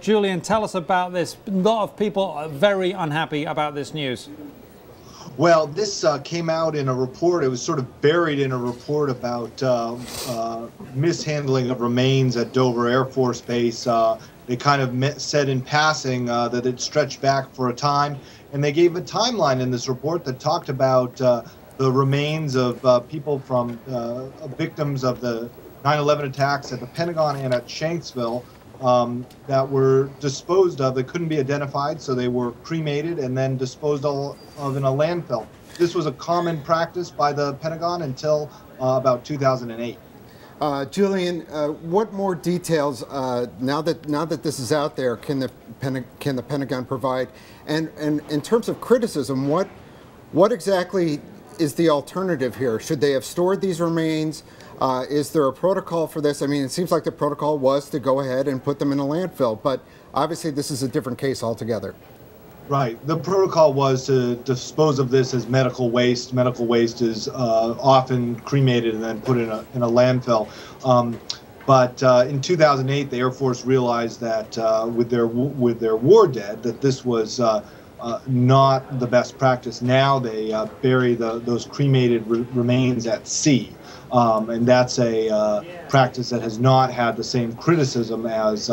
Julian, tell us about this. A lot of people are very unhappy about this news. Well, this came out in a report. It was sort of buried in a report about mishandling of remains at Dover Air Force Base. They kind of said in passing that it stretched back for a time, and they gave a timeline in this report that talked about the remains of people from victims of the 9/11 attacks at the Pentagon and at Shanksville that were disposed of. They couldn't be identified, so they were cremated and then disposed of in a landfill. This was a common practice by the Pentagon until about 2008. Julian, what more details now that this is out there can the Pentagon provide? And in terms of criticism, what exactly is the alternative here? Should they have stored these remains? Is there a protocol for this? I mean, it seems like the protocol was to go ahead and put them in a landfill, but obviously this is a different case altogether. Right. The protocol was to dispose of this as medical waste. Medical waste is often cremated and then put in a landfill. But in 2008, the Air Force realized that with their war dead, that this was not the best practice. Now they bury those cremated remains at sea. And that's a practice that has not had the same criticism as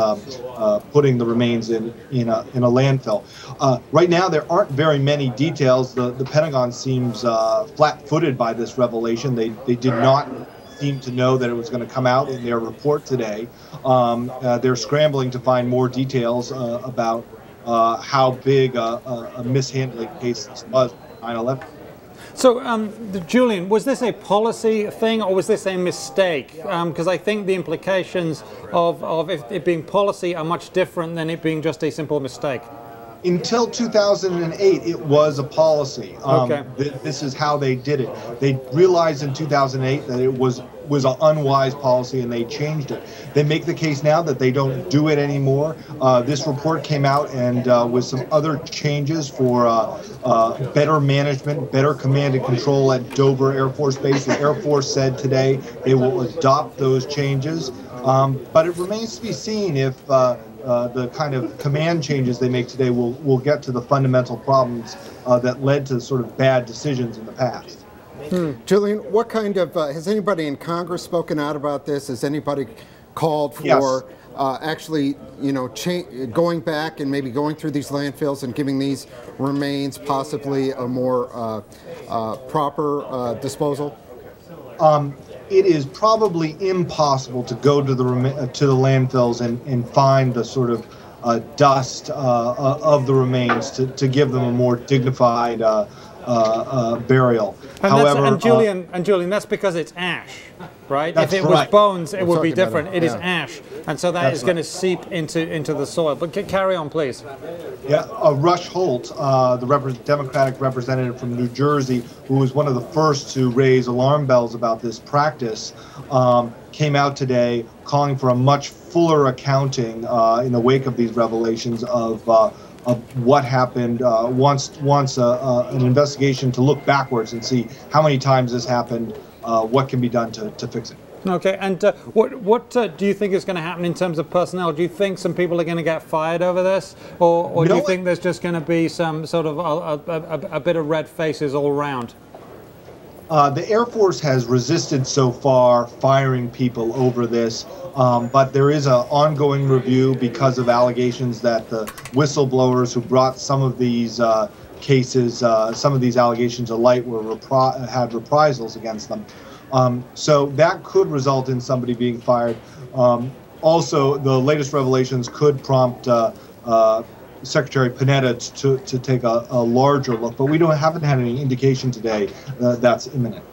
putting the remains in a landfill. Right now, there aren't very many details. The Pentagon seems flat-footed by this revelation. They did not seem to know that it was going to come out in their report today. They're scrambling to find more details about how big a mishandling case this was, 9/11. So, Julian, was this a policy thing or was this a mistake? Because I think the implications of it being policy are much different than it being just a simple mistake. Until 2008, it was a policy. Okay. This is how they did it. They realized in 2008 that it was an unwise policy, and they changed it. They make the case now that they don't do it anymore. This report came out and with some other changes for better management, better command and control at Dover Air Force Base. The Air Force said today they will adopt those changes, but it remains to be seen if the kind of command changes they make today will get to the fundamental problems that led to sort of bad decisions in the past. Julian, what kind of, has anybody in Congress spoken out about this? Has anybody called for Yes. actually, going back and maybe going through these landfills and giving these remains possibly a more proper disposal? It is probably impossible to go to the landfills and find the sort of dust of the remains to give them a more dignified burial. And Julian, that's because it's ash, right? If it was bones, it would be different. It is ash, and so that is going to seep into the soil. But carry on, please. Yeah, Rush Holt, the Democratic representative from New Jersey, who was one of the first to raise alarm bells about this practice, came out today calling for a much fuller accounting in the wake of these revelations of what happened, wants an investigation to look backwards and see how many times this happened, what can be done to fix it. Okay, and what do you think is going to happen in terms of personnel? Do you think some people are going to get fired over this, or do you think there's just going to be some sort of a bit of red faces all around? The Air Force has resisted so far firing people over this, but there is an ongoing review because of allegations that the whistleblowers who brought some of these cases, some of these allegations to light, had reprisals against them. So that could result in somebody being fired. Also, the latest revelations could prompt Secretary Panetta to take a larger look, but we haven't had any indication today that's imminent.